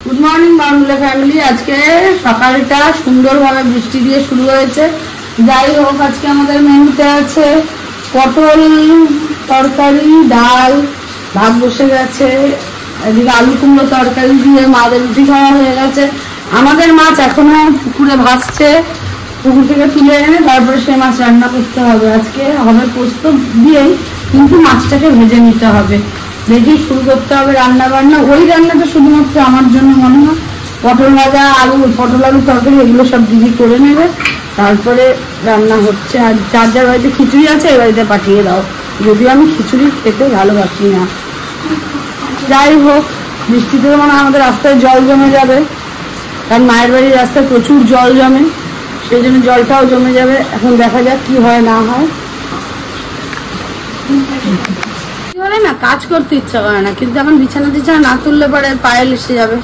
Good morning Bangla family. आज के सकालटा सुंदरभावे बृष्टि दिए शुरू হয়েছে। যাই হোক আজকে আমাদের মেনুতে আছে পটল তরকারি, ডাল, ভাত বসে গেছে, এদিকে আলু কুমড়ো তরকারি দিয়ে মাছের রুটি খাওয়া হয়ে গেছে। আমাদের মাছ এখনো পুকুরে ভাসছে, পুকুর থেকে তুলে এনে তারপরে সেই মাছ রান্না করতে হবে। আজকে হবে পোস্ত দিয়েই, কিন্তু মাছটাকে ভেজে নিতে হবে। দেখি শুরু করতে হবে রান্না বান্না। ওই রান্নাটা শুধুমাত্র আমার জন্য মনে হয়, পটল ভাজা, পটল আলু তরকারি এগুলো সব দিদি করে নেবে, তারপরে রান্না হচ্ছে। আর যার যার বাড়িতে খিচুড়ি আছে এই বাড়িতে পাঠিয়ে দাও, যদিও আমি খিচুড়ি খেতে ভালোবাসি না। যাই হোক, বৃষ্টিতে মানে আমাদের রাস্তায় জল জমে যাবে, কারণ মায়ের বাড়ির রাস্তায় প্রচুর জল জমে, সেই জন্য জলটাও জমে যাবে। এখন দেখা যাক কি হয় না হয়। না কাজ করতে ইচ্ছা করে না, কিন্তু এখন বিছানা টিছানা না তুললে পরে পায়ে এসে যাবে।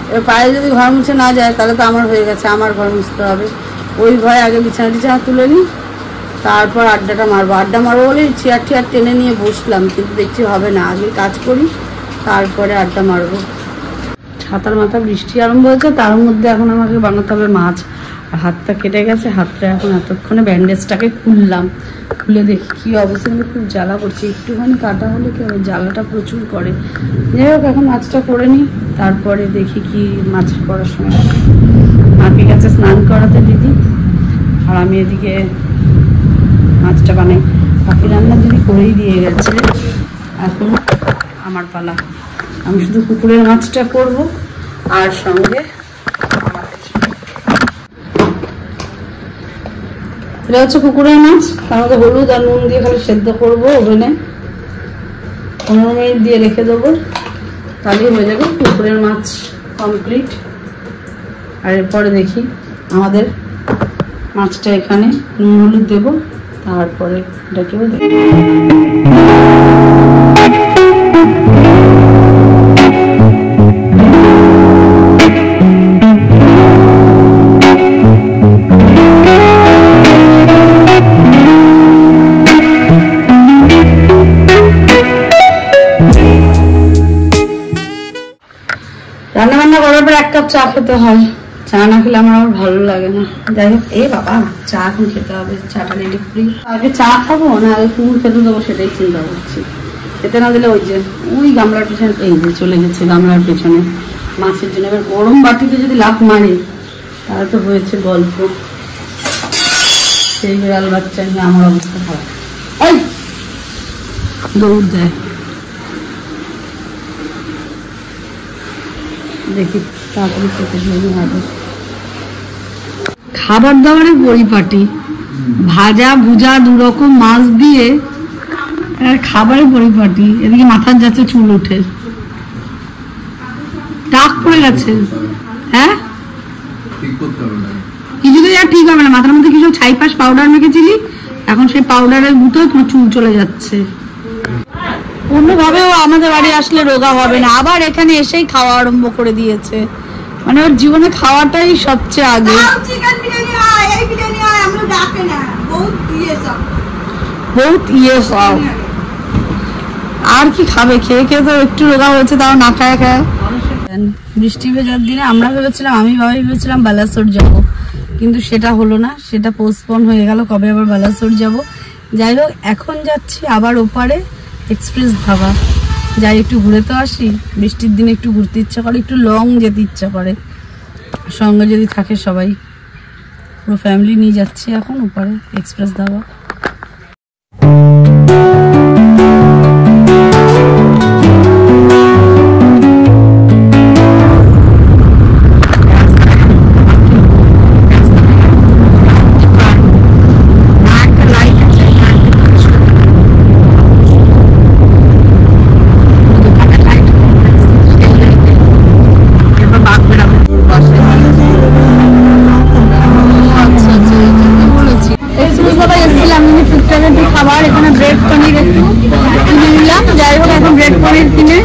এবার পায়ে যদি ঘর মুছে না যায় তাহলে তো আমার হয়ে গেছে, আমার ঘর মুছতে হবে। ওই ভয়ে আগে বিছানা টিছানা তুলে নিই, তারপর আড্ডাটা মারবো। আড্ডা মারবো বলে চেয়ার টিয়ার টেনে নিয়ে বসলাম, কিন্তু দেখছি হবে না, আগে কাজ করি তারপরে আড্ডা মারবো। ছাতার মাথা বৃষ্টি আরম্ভ হয়েছে, তার মধ্যে এখন আমাকে বানাতে হবে মাছ। আর হাতটা কেটে গেছে, হাতটা এখন এতক্ষণে ব্যান্ডেজটাকে খুললাম, খুলে দেখি কি অবস্থা। কিন্তু খুব জ্বালা করছে, একটুখানি কাটা হলে কি হবে, জ্বালাটা প্রচুর করে। যাই হোক এখন মাছটা করে নিই, তারপরে দেখি কি মাছ করার সময়। মাকে গেছে স্নান করাতে দিদি, আর আমি এদিকে মাছটা বানাই। বাকি রান্না দিদি করেই দিয়ে গেছে, এখন আমার পালা। আমি শুধু পুকুরের মাছটা করব, আর সঙ্গে এটা হচ্ছে পুকুরের মাছ, তার মধ্যে হলুদ আর নুন দিয়ে খালি সেদ্ধ করবো ওভেনে, 15 মিনিট দিয়ে রেখে দেবো, তাহলেই হয়ে যাবে পুকুরের মাছ কমপ্লিট। আর এরপরে দেখি আমাদের মাছটা এখানে নুন হলুদ দেবো, তারপরে এটাকেও দেবো। রান্না বান্না করার পর 1 কাপ চা খেতে হয়, চা না খেলে আমার ভালো লাগে না। যাই হোক, এ বাবা চা এখন খেতে হবে, চাটা রেডি করি। আগে চা খাবো না আগে কুকুর খেতে দেবো, সেটাই চিন্তা করছি। খেতে না দিলে ওই যে ওই গামলার পেছনে, এই যে চলে গেছে গামলার পেছনে মাছের জন্য। এবার গরম বাটিতে যদি লাফ মারে তাহলে তো হয়েছে গল্প। সেই বিড়াল বাচ্চা নিয়ে আমার অবস্থা খারাপ, এই দৌড় দেয়। দেখি তাড়াতাড়ি খেতে হবে। খাবার দাবারের পরিপাটি, ভাজা ভুজা 2 রকম মাছ দিয়ে খাবারের পরিপাটি। এদিকে মাথার যাচ্ছে চুল উঠে, টাক পড়ে গেছে। হ্যাঁ কিছুতেই আর ঠিক হবে না, মাথার মধ্যে কিছু ছাইপাশ পাউডার মেখেছিলি, এখন সেই পাউডারের গুঁতো তোমার চুল চলে যাচ্ছে। অন্যভাবেও আমাদের বাড়ি আসলে রোগা হবে না, আবার এখানে এসেই খাওয়া আরম্ভ করে দিয়েছে। মানে ওর জীবনে খাওয়াটাই সবচেয়ে আগে। বহুত ইয়ে সব আর কি খাবে, খেয়ে খেয়ে তো একটু রোগা হয়েছে, তাও না খায় খায়। বৃষ্টি ভেজার দিনে আমরা ভেবেছিলাম, আমি ভেবেছিলাম বালাসোর যাব, কিন্তু সেটা হলো না, সেটা পোস্টপোন হয়ে গেল। কবে আবার বালাসোর যাব। যাই হোক এখন যাচ্ছি আবার ওপারে এক্সপ্রেস ধাবা, যাই একটু ঘুরে তো আসি। বৃষ্টির দিনে একটু ঘুরতে ইচ্ছা করে, একটু লং যেতে ইচ্ছা করে, সঙ্গে যদি থাকে সবাই। পুরো ফ্যামিলি নিয়ে যাচ্ছি এখন ওপারে এক্সপ্রেস ধাবা। খাবার এখানে ব্রেড পনির একটু কিনে নিলাম। যাই হোক এখন ব্রেড পনির কিনে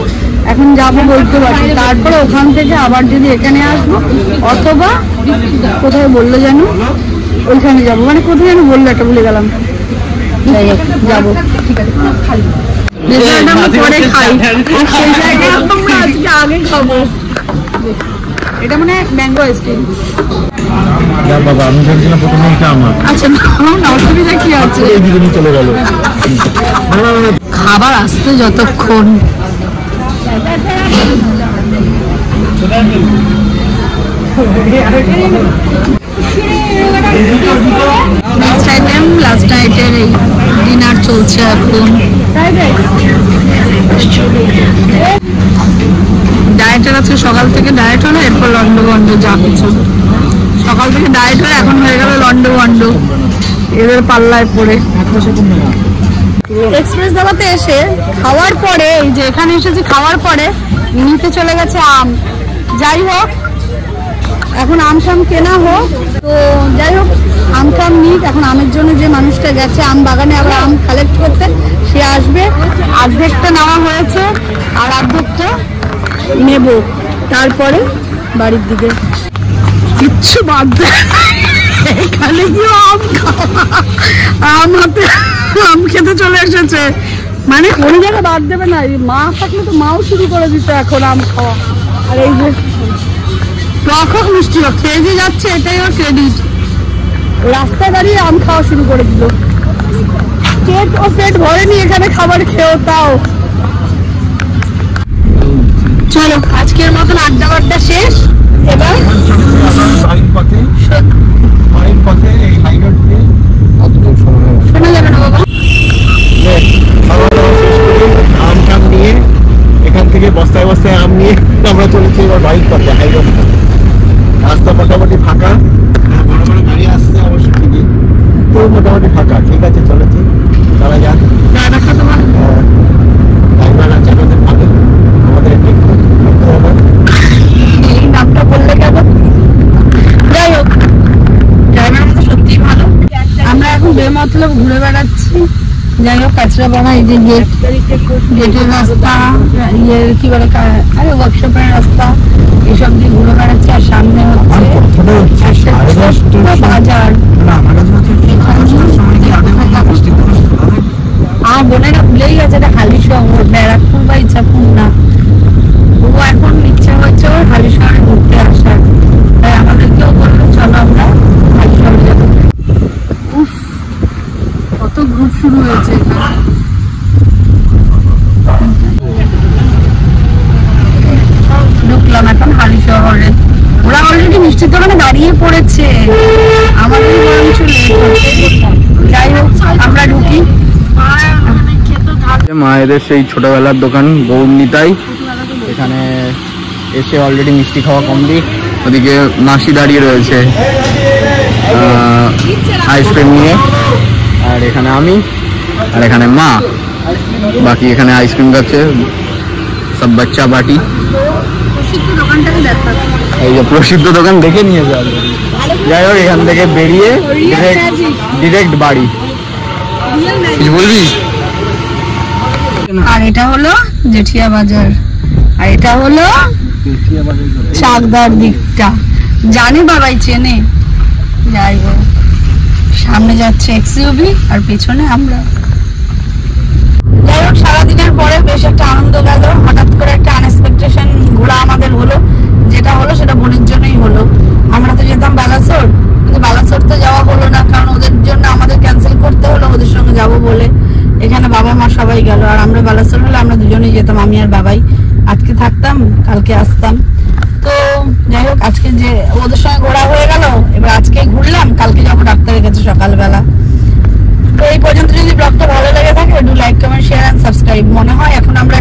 এখন যাবো বলতে পারি, তারপরে ওখান থেকে আবার যদি এখানে আসবো, অথবা কোথায় বললো যেন ওইখানে যাবো, মানে কোথায় যেন বললো একটা ভুলে গেলাম। যাই হোক যাবো, ঠিক আছে পরে খাই, সেই জায়গায় আমরা আজকে আগে খাবো। এটা মানে ম্যাঙ্গো আইসক্রিম। বাবা আমি ভেবেছিলাম প্রথমে এটা আমার। আচ্ছা না অসুবিধা কি আছে, চলে গেল। খাবার আসতে যতক্ষণ লাস্ট নাইটের এই ডিনার চলছে এখন। ডায়েটের আছে, সকাল থেকে ডায়েট হলো, এরপর লন্ডো বন্ড যা কিছু। সকাল থেকে ডায়েট হয়ে এখন হয়ে গেল লন্ডো বন্ড, এদের পাল্লায় পড়ে। এক্সপ্রেস দাবাতে এসে খাওয়ার পরে, এই যে এখানে এসেছি খাওয়ার পরে নিতে চলে গেছে আম। যাই হোক এখন আম টাম কেনা হোক, তো যাই হোক আম টাম নিক। এখন আমের জন্য যে মানুষটা গেছে আম বাগানে আবার আম কালেক্ট করতে, সে আসবে। অর্ধেকটা নেওয়া হয়েছে আর অর্ধেকটা নেব, তারপরে বাড়ির দিকে। কিচ্ছু বাদ দেয় এখানে কি আম খাওয়া, আম হাতে আম খেতে চলে এসেছে, মানে কোনো জায়গা বাদ দেবে না। মা থাকলে তো মাও শুরু করে দিত এখন আম খাওয়া। আর এই যে টক হোক মিষ্টি হোক খেয়ে যে যাচ্ছে, এটাই ওর ক্রেডিট। রাস্তায় দাঁড়িয়ে আম খাওয়া শুরু করে দিল। পেট ভরেনি এখানে খাবার খেয়েও, তাও। চলো আজকের মতন আড্ডা শেষ। এবার শোনা যাবে না বাবা। আম টাম নিয়ে এখান থেকে বস্তায় বস্তায় আম নিয়ে আমরা চলেছি এবার বাইক পথে, হাইরোড। রাস্তা মোটামুটি ফাঁকা, বড় বড় গাড়ি আসছে অবশ্য ঠিকই, তো মোটামুটি ফাঁকা। ঠিক আছে চলেছি, চলা যাক। ড্রাইভার আছে আমাদের ভালো, আমাদের এই নামটা বললে কেন? যাই হোক ড্রাইভার আমাদের সত্যিই ভালো। আমরা এখন বেমতলব ঘুরে বেড়াচ্ছি। যাই হোক কাঁচরাপাড়া, এই যে গেটের রাস্তা, ইয়ে কি বলে আরে ওয়ার্কশপের রাস্তা, এসব দিয়ে ঘুরে বেড়াচ্ছি। আর সামনে হচ্ছে বাজার। আমার বোনেরা ভুলেই গেছে এটা হালি শহর, ব্যারাকপুর বা ইচ্ছাপুর না। ও এখন ইচ্ছা হচ্ছে ওর হালি শহরে ঘুরতে আসার, তাই আমাদেরকেও বললো চলো আমরা হালি শহরে যাবো। উফ কত গ্রুপ শুরু হয়েছে এখানে। ঢুকলাম এখন হালি শহরে। ওরা অলরেডি মিষ্টির দোকানে দাঁড়িয়ে পড়েছে, আমাদের বরঞ্চ লেট হচ্ছে। যাই হোক আমরা ঢুকি। মায়েদের সেই ছোটবেলার দোকান গৌরনীতাই, এখানে এসে অলরেডি মিষ্টি খাওয়া কমপ্লিট। ওদিকে মাসি দাঁড়িয়ে রয়েছে আইসক্রিম নিয়ে, আর এখানে আমি, আর এখানে মা, বাকি এখানে আইসক্রিম খাচ্ছে সব বাচ্চা বাটি। এই যে প্রসিদ্ধ দোকান দেখে নিয়ে যাবে। যাই হোক এখান থেকে বেরিয়ে ডিরেক্ট বাড়ি। কিছু বলবি? আর এটা হলো জেঠিয়া বাজার, আর এটা হলো চাকদার দিকটা, জানে বাবাই চেনে। যাই হোক সামনে যাচ্ছে এক্সইউভি আর পেছনে আমরা। যাই হোক সারাদিনের পরে বেশ একটা আনন্দ গেল। হঠাৎ করে একটা আনএক্সপেকটেশন ঘোরা আমাদের হলো, যেটা হলো সেটা বোনের জন্যই হলো। আমরা তো যেতাম বালাসোর, কিন্তু বালাসোর তো যাওয়া হলো না, কারণ ওদের জন্য আমাদের ক্যান্সেল করতে হলো ওদের সঙ্গে যাবো বলে। এখানে বাবা মা সবাই গেল, আর আমরা বালাসোর হলে আমরা দুজনেই যেতাম, আমি আর বাবাই। আজকে থাকতাম কালকে আসতাম। তো যাই হোক আজকে যে ওদের সঙ্গে ঘোরা হয়ে গেল, এবার আজকে ঘুরলাম, কালকে যাবো ডাক্তারের কাছে সকালবেলা। তো এই পর্যন্ত যদি ব্লগটা ভালো লেগে থাকে, do like comment share and subscribe. মনে হয় এখন আমরা